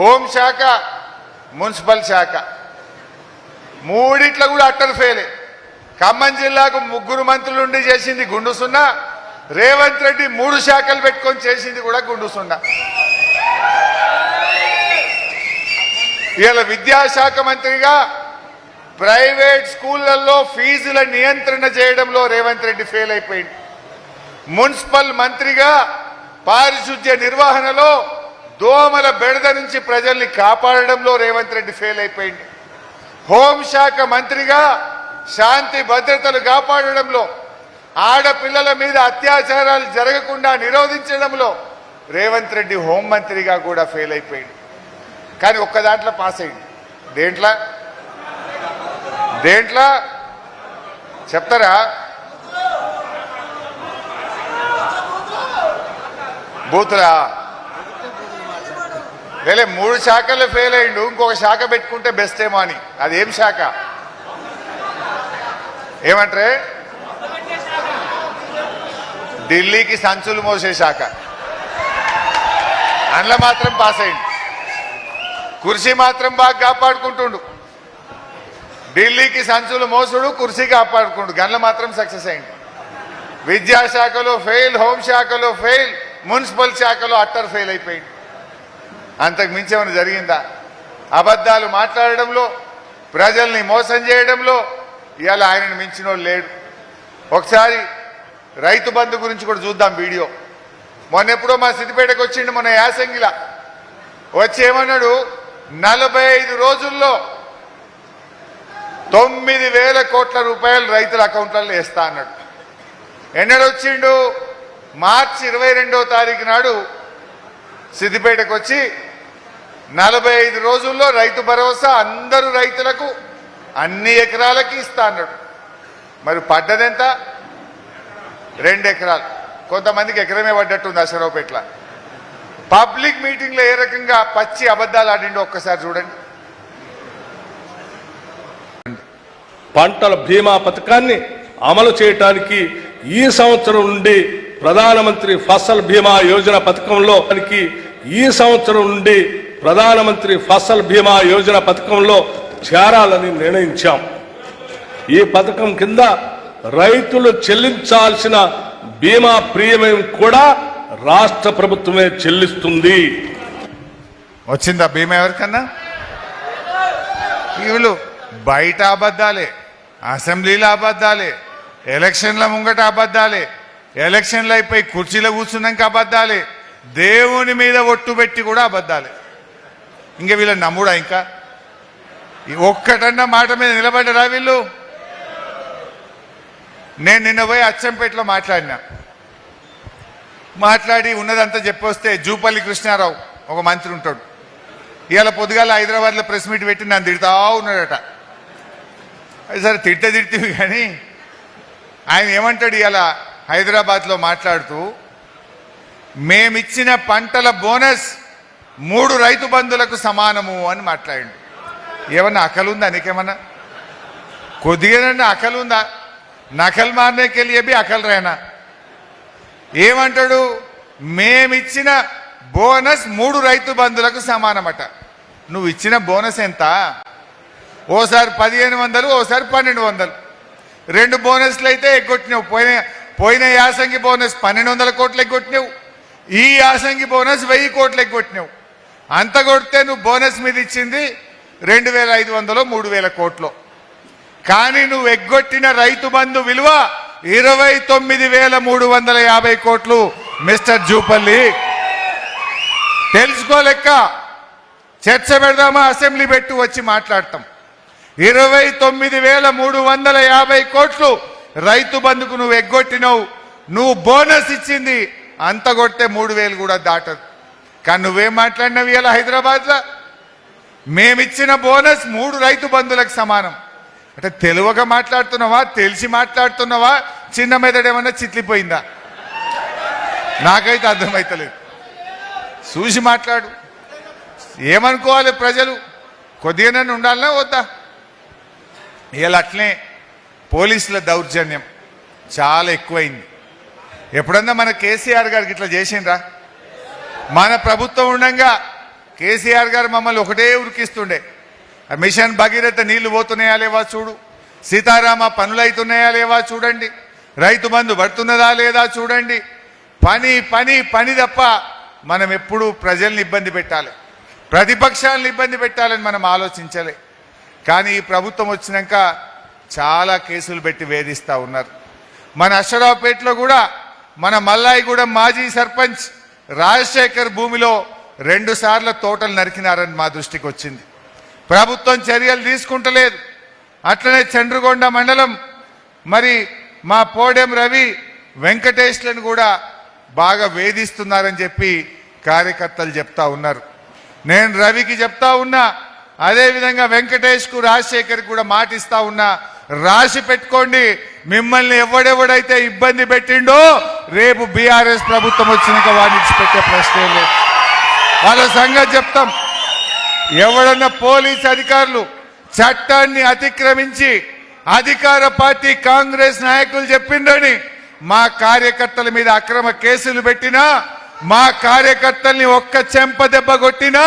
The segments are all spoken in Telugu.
హోంశాఖ, మున్సిపల్ శాఖ మూడిట్లో కూడా అట్టర్ ఫెయిలే. ఖమ్మం జిల్లాకు 3 మంత్రులుండి చేసింది గుండు సున్నా. రేవంత్ రెడ్డి 3 శాఖలు పెట్టుకొని చేసింది కూడా గుండు సున్నా. ఇలా విద్యాశాఖ మంత్రిగా ప్రైవేట్ స్కూళ్లలో ఫీజుల నియంత్రణ చేయడంలో రేవంత్ రెడ్డి ఫెయిల్ అయిపోయింది. మున్సిపల్ మంత్రిగా పారిశుద్ధ్య నిర్వహణలో దోమల బెడద నుంచి ప్రజల్ని కాపాడడంలో రేవంత్ రెడ్డి ఫెయిల్ అయిపోయింది. హోంశాఖ మంత్రిగా శాంతి భద్రతలు కాపాడడంలో, ఆడపిల్లల మీద అత్యాచారాలు జరగకుండా నిరోధించడంలో రేవంత్ రెడ్డి హోంమంత్రిగా కూడా ఫెయిల్ అయిపోయింది. కానీ ఒక్క దాంట్లో పాస్ అయింది. దేంట్లో చెప్తారా? బూతులా? వేలే 3 శాఖల్లో ఫెయిల్ అయ్యిండు. ఇంకొక శాఖ పెట్టుకుంటే బెస్ట్ ఏమో అని. అది ఏం శాఖ ఏమంటారే? ఢిల్లీకి సంచులు మోసే శాఖ. అందులో మాత్రం పాస్ అయ్యిండు. కుర్చీ మాత్రం బాగా కాపాడుకుంటుండు. ఢిల్లీకి సంచులు మోసుడు, కుర్చీ కాపాడుకుంటు, గన్ల మాత్రం సక్సెస్ అయ్యింది. విద్యాశాఖలో ఫెయిల్, హోంశాఖలో ఫెయిల్, మున్సిపల్ శాఖలో అట్టర్ ఫెయిల్ అయిపోయింది. అంతకు మించి ఏమైనా జరిగిందా? అబద్ధాలు మాట్లాడడంలో, ప్రజల్ని మోసం చేయడంలో ఇవాళ ఆయనను మించినోడు లేడు. ఒకసారి రైతు బంధు గురించి కూడా చూద్దాం వీడియో. మొన్నెప్పుడో మా సిద్దిపేటకు వచ్చిండు, మొన్న యాసంగిలా వచ్చి ఏమన్నాడు, 45 రోజుల్లో 9,000 కోట్ల రూపాయలు రైతుల అకౌంట్లలో వేస్తా అన్నాడు. ఎన్నడొచ్చిండు? మార్చి 22వ తారీఖు నాడు సిద్దిపేటకు వచ్చి 45 రోజుల్లో రైతు భరోసా అందరూ రైతులకు అన్ని ఎకరాలకి ఇస్తా అన్నాడు. మరి పడ్డదెంత? 2 ఎకరాలు. కొంతమందికి ఎకరమే పడ్డట్టుంది అశరావుపేట్ల. పబ్లిక్ మీటింగ్లో ఏ రకంగా పచ్చి అబద్ధాలు ఆడిండో ఒక్కసారి చూడండి. పంటల బీమా పథకాన్ని అమలు చేయడానికి ఈ సంవత్సరం నుండి ప్రధానమంత్రి ఫసల్ బీమా యోజన పథకంలో చేరాలని నిర్ణయించాం. ఈ పథకం కింద రైతులు చెల్లించాల్సిన బీమా ప్రీమియం కూడా రాష్ట్ర ప్రభుత్వమే చెల్లిస్తుంది. వచ్చిందా బీమా ఎవరికన్నా? వీళ్ళు బయట అబద్ధాలే, అసెంబ్లీలో అబద్ధాలే, ఎలక్షన్ల ముంగట అబద్ధాలే, ఎలక్షన్లు అయిపోయి కుర్చీలో కూర్చున్నాక అబద్ధాలే, దేవుని మీద ఒట్టు పెట్టి కూడా అబద్ధాలే. ఇంకా వీళ్ళ నమ్ముడా? ఇంకా ఒక్కటన్నా మాట మీద నిలబడ్డరా వీళ్ళు? నేను నిన్న పోయి అచ్చంపేటలో మాట్లాడి ఉన్నదంతా చెప్పొస్తే జూపల్లి కృష్ణారావు ఒక మంత్రి ఉంటాడు, ఇవాళ పొద్దుగాల హైదరాబాద్లో ప్రెస్ మీట్ పెట్టి నన్ను తిడతా ఉన్నాడట. అది సరే తిడితివి కానీ ఆయన ఏమంటాడు ఇవాళ హైదరాబాద్లో మాట్లాడుతూ, మేమిచ్చిన పంటల బోనస్ 3 రైతు బంధులకు సమానము అని మాట్లాడిండు. ఏమన్నా అకలుందా నీకేమన్నా? కొద్దిగానన్నా అకలుందా? నకల్ మారనేకి వెళ్ళి అకలు రేనా? ఏమంటాడు? మేమిచ్చిన బోనస్ 3 రైతు బంధులకు సమానమట. నువ్వు ఇచ్చిన బోనస్ ఎంత? ఓసారి 1500, ఓసారి 1200. 2 బోనస్లు అయితే ఎగ్గొట్టినావు. పోయిన యాసంగి బోనస్ 1200 కోట్లు ఎగ్గొట్టినావు. ఈ యాసంగి బోనస్ 1000 కోట్లు ఎగ్గొట్టినావు. అంత కొడితే నువ్వు బోనస్ మీద ఇచ్చింది 2500, 3000 కోట్లు. కానీ నువ్వు ఎగ్గొట్టిన రైతు బంధు విలువ 29,350 కోట్లు. మిస్టర్ జూపల్లి తెలుసుకోలేక చర్చ పెడదామా? అసెంబ్లీ పెట్టు వచ్చి మాట్లాడతాం. 29,350 కోట్లు రైతు బంధుకు నువ్వు ఎగ్గొట్టినావు. నువ్వు బోనస్ ఇచ్చింది అంత కొడితే 3,000 కూడా దాటదు. కానీ నువ్వేం మాట్లాడినావు ఇలా హైదరాబాద్లో? మేమిచ్చిన బోనస్ 3 రైతు బంధులకు సమానం. అంటే తెలివక మాట్లాడుతున్నావా, తెలిసి మాట్లాడుతున్నావా, చిన్న మెదడేమన్నా చిట్లిపోయిందా? నాకైతే అర్థమైతలేదు. చూసి మాట్లాడు. ఏమనుకోవాలి ప్రజలు? కొద్దిగానే ఉండాలనా వద్దా? ఇలా అట్లనే పోలీసుల దౌర్జన్యం చాలా ఎక్కువైంది. ఎప్పుడన్నా మన కేసీఆర్ గారికి ఇట్లా చేసిండ్రా? మన ప్రభుత్వం ఉండగా కేసీఆర్ గారు మమ్మల్ని ఒకటే ఉరికిస్తుండే ఆ మిషన్ భగీరథ నీళ్లు పోతున్నాయా లేవా చూడు, సీతారామ పనులు అవుతున్నాయా లేవా చూడండి, రైతు బంధు పడుతున్నదా లేదా చూడండి. పని పని పని తప్ప మనం ఎప్పుడూ ప్రజల్ని ఇబ్బంది పెట్టాలి, ప్రతిపక్షాలను ఇబ్బంది పెట్టాలని మనం ఆలోచించలే. కానీ ఈ ప్రభుత్వం వచ్చినాక చాలా కేసులు పెట్టి వేధిస్తూ ఉన్నారు. మన అశ్వరావుపేటలో కూడా మన మల్లాయిగూడెం మాజీ సర్పంచ్ రాజశేఖర్ భూమిలో 2 సార్ల తోటలు నరికినారని మా దృష్టికి వచ్చింది. ప్రభుత్వం చర్యలు తీసుకుంటలేదు. అట్లనే చండ్రుగొండ మండలం మరి మా పోడెం రవి వెంకటేష్లను కూడా బాగా వేధిస్తున్నారని చెప్పి కార్యకర్తలు చెప్తా ఉన్నారు. నేను రవికి చెప్తా ఉన్నా, అదేవిధంగా వెంకటేష్కు రాజశేఖర్ కూడా మాటిస్తా ఉన్నా, రాసి పెట్టుకోండి, మిమ్మల్ని ఎవడెవడైతే ఇబ్బంది పెట్టిండో రేపు బీఆర్ఎస్ ప్రభుత్వం వచ్చినాక వాడిని ఇచ్చిపెట్టే ప్రశ్నే లేదు. వాళ్ళ సంగతి చెప్తాం. ఎవడన్నా పోలీస్ అధికారులు చట్టాన్ని అతిక్రమించి అధికార పార్టీ కాంగ్రెస్ నాయకులు చెప్పిండని మా కార్యకర్తల మీద అక్రమ కేసులు పెట్టినా, మా కార్యకర్తల్ని ఒక్క చెంప దెబ్బ కొట్టినా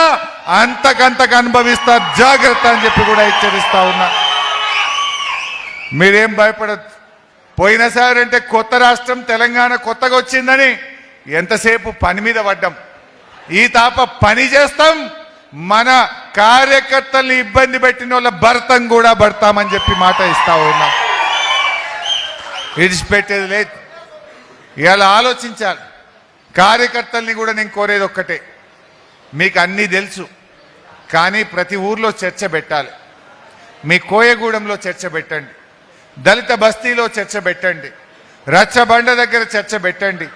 అంతకంతకు అనుభవిస్తారు, జాగ్రత్త అని చెప్పి కూడా హెచ్చరిస్తా ఉన్నా. మీరేం భయపడద్దు. పోయినసారి అంటే కొత్త రాష్ట్రం తెలంగాణ కొత్తగా వచ్చిందని ఎంతసేపు పని మీద పడ్డాం. ఈ తాప పని చేస్తాం, మన కార్యకర్తల్ని ఇబ్బంది పెట్టిన వాళ్ళ భర్తం కూడా పడతామని చెప్పి మాట ఇస్తా ఉన్నాం. విడిచిపెట్టేది లేదు. ఇలా ఆలోచించాలి. కార్యకర్తల్ని కూడా నేను కోరేది ఒక్కటే, మీకు అన్నీ తెలుసు, కానీ ప్రతి ఊర్లో చర్చ పెట్టాలి. మీ కోయగూడెంలో చర్చ పెట్టండి, దళిత బస్తీలో చర్చ పెట్టండి, రచ్చబండ దగ్గర చర్చ పెట్టండి,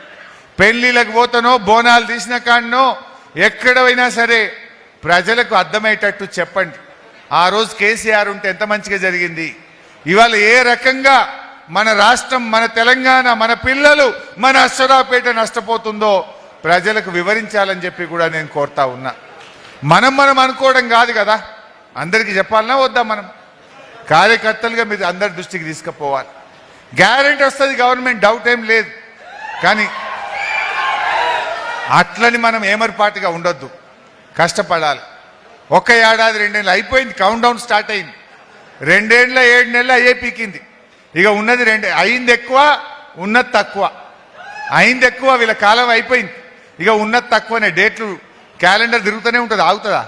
పెళ్లిళ్ళకు పోతానో బోనాలు తీసిన కాడనో ఎక్కడైనా సరే ప్రజలకు అర్థమయ్యేటట్టు చెప్పండి. ఆ రోజు కేసీఆర్ ఉంటే ఎంత మంచిగా జరిగింది, ఇవాళ ఏ రకంగా మన రాష్ట్రం, మన తెలంగాణ, మన పిల్లలు, మన అశ్వరావుపేట నష్టపోతుందో ప్రజలకు వివరించాలని చెప్పి కూడా నేను కోరుతా ఉన్నా. మనం అనుకోవడం కాదు కదా, అందరికీ చెప్పాలన్నా వద్దా? మనం కార్యకర్తలుగా మీరు అందరి దృష్టికి తీసుకుపోవాలి. గ్యారెంటీ వస్తుంది గవర్నమెంట్, డౌట్ ఏం లేదు. కానీ అట్లని మనం ఏమర్పాటుగా ఉండొద్దు, కష్టపడాలి. 1 ఏడాది 2 నెలలు అయిపోయింది, కౌంట్ డౌన్ స్టార్ట్ అయింది. 2 ఏళ్ళ 7 నెలలు అయ్యే పీకింది. ఇక ఉన్నది 2, అయింది ఎక్కువ, ఉన్నది తక్కువ. అయింది ఎక్కువ, వీళ్ళ కాలం అయిపోయింది. ఇక ఉన్నది తక్కువనే. డేట్లు క్యాలెండర్ తిరుగుతూనే ఉంటుంది, ఆగుతుందా?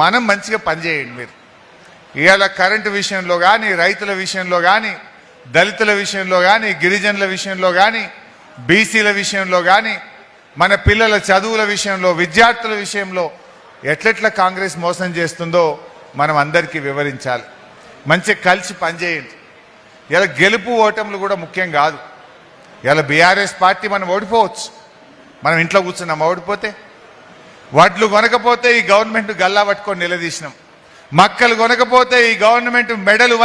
మనం మంచిగా పనిచేయండి. మీరు ఇవాళ కరెంటు విషయంలో కానీ, రైతుల విషయంలో కానీ, దళితుల విషయంలో కానీ, గిరిజనుల విషయంలో కానీ, బీసీల విషయంలో కానీ, మన పిల్లల చదువుల విషయంలో, విద్యార్థుల విషయంలో ఎట్లెట్లా కాంగ్రెస్ మోసం చేస్తుందో మనం అందరికీ వివరించాలి. మంచిగా కలిసి పనిచేయండి. ఇలా గెలుపు ఓటములు కూడా ముఖ్యం కాదు. ఇలా బీఆర్ఎస్ పార్టీ మనం ఓడిపోవచ్చు, మనం ఇంట్లో కూర్చున్నాం. ఓడిపోతే వడ్లు కొనకపోతే ఈ గవర్నమెంట్ గల్లా పట్టుకొని నిలదీసినాం, మక్కలు కొనకపోతే ఈ గవర్నమెంట్ మెడలు